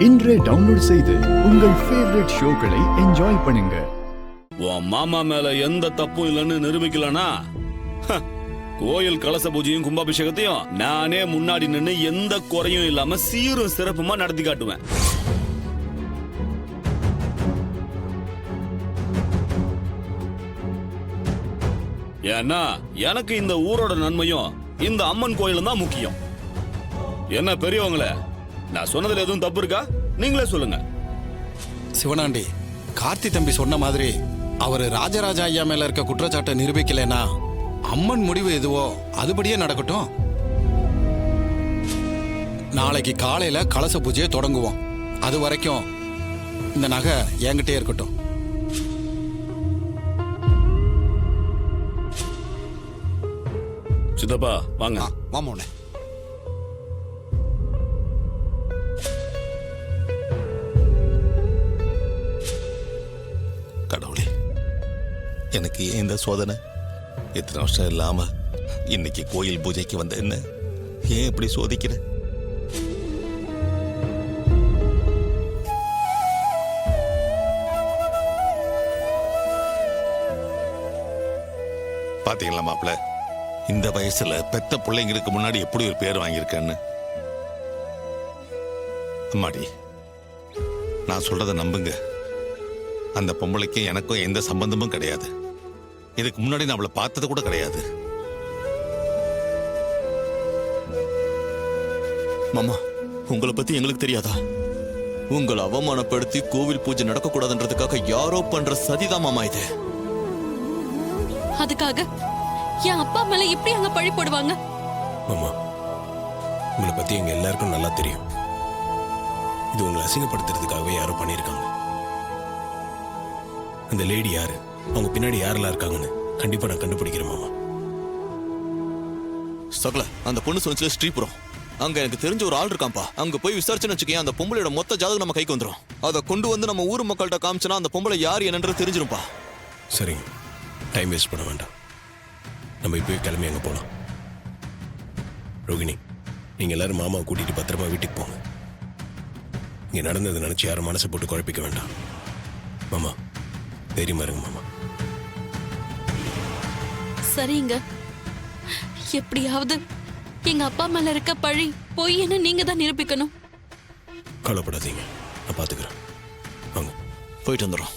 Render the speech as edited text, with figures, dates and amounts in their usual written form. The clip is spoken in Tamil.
இன்றே டவுன்லோட் செய்து உங்கள் ஃபேவரட் ஷோக்களை என்ஜாய் பண்ணுங்க. உன் மாமா மேல எந்த தப்பும் இல்லைன்னு நிரூபிக்கலனா கோயில் கலச பூஜையும் கும்பாபிஷேகத்தையும் நானே முன்னாடி நின்று எந்த குறையும் இல்லாம சீரும் சிறப்புமா நடத்தி காட்டுவேன். ஏன்னா எனக்கு இந்த ஊரோட நன்மையும் இந்த அம்மன் கோயிலும் தான் முக்கியம். என்ன பெரியவங்களே, நான் சொன்னதுல எதுவும் தப்பு இருக்கா? நீங்களே சொல்லுங்க. சிவனாண்டி, கார்த்தி தம்பி சொன்ன மாதிரி அவரு ராஜராஜ ஐயா மேல இருக்க குற்றச்சாட்டை நிரூபிக்கலைன்னா அம்மன் முடிவு எதுவோ அதுபடியே நடக்கட்டும். நாளைக்கு காலையில கலச பூஜையை தொடங்குவோம். அது வரைக்கும் இந்த நகை என்கிட்டே இருக்கட்டும். சித்தப்பா வாங்க. மாமோனே, கடவுளே, எனக்கு ஏன் இந்த சோதனை? எத்தனை வருஷம் இல்லாம இன்னைக்கு கோயில் பூஜைக்கு வந்த என்ன ஏன் இப்படி சோதிக்கிற? பாத்தீங்களா மாப்பிள்ள, இந்த வயசுல பெத்த பிள்ளைங்களுக்கு முன்னாடி எப்படி ஒரு பேர் வாங்கியிருக்கேன்னு. அம்மாடி, நான் சொல்றத நம்புங்க. அந்த பொம்பளைக்கும் எனக்கும் எந்த சம்பந்தமும் கிடையாது. இதுக்கு முன்னாடி நான் அவளை பார்த்தது கூட கிடையாது. மாமா, உங்களை பத்தி எங்களுக்கு தெரியாதா? உங்களை அவமானப்படுத்தி கோவில் பூஜை நடக்க கூடாதுன்றதுக்காக யாரோ பண்ற சதிதான் மாமா இது. அதுக்காக என் அப்பா மேல எப்படி அங்க பழி போடுவாங்க? மாமா, உங்களை பத்தி எங்க எல்லாருக்கும் நல்லா தெரியும். இது உங்களை அசிங்கப்படுத்துறதுக்காகவே யாரோ பண்ணியிருக்காங்க. அந்த லேடி யாரு, அவங்க பின்னாடி யாரெல்லாம் இருக்காங்கன்னு கண்டிப்பா நான் கண்டுபிடிக்கிறேன் மாமா. சகல, அந்த பொண்ணு சொன்னிச்சுல ஸ்ரீபுரம், அங்க எனக்கு தெரிஞ்ச ஒரு ஆள் இருக்காம்பா. அங்க போய் விசாரிச்சுன்னு வச்சுக்கேன், அந்த பொம்பளையோட மொத்த ஜாதகம் நம்ம கைக்கு வந்துடும். அதை கொண்டு வந்து நம்ம ஊர் மக்கள்கிட்ட காமிச்சனா அந்த பொம்பளை யார் என்னன்றது தெரிஞ்சிருப்பா. சரிங்க, டைம் வேஸ்ட் பண்ண வேண்டாம். நம்ம இப்போ கிளம்பி அங்கே போகலாம். ரோகிணி, நீங்கள் எல்லாரும் மாமாவை கூட்டிகிட்டு பத்திரமா வீட்டுக்கு போங்க. இங்கே நடந்ததை நினச்சி யாரும் மனசை போட்டு குழப்பிக்க வேண்டாம். மாமா, தைரியமா இருங்க மாமா. சரிங்க, எப்படியாவது எங்க அப்பா மேல இருக்க பழி பொய்ன்னு நீங்க தான் நிரூபிக்கணும். கவலைப்படாதீங்க, நான் பார்த்துக்கிறேன். வாங்க, போயிட்டு வந்துடும்.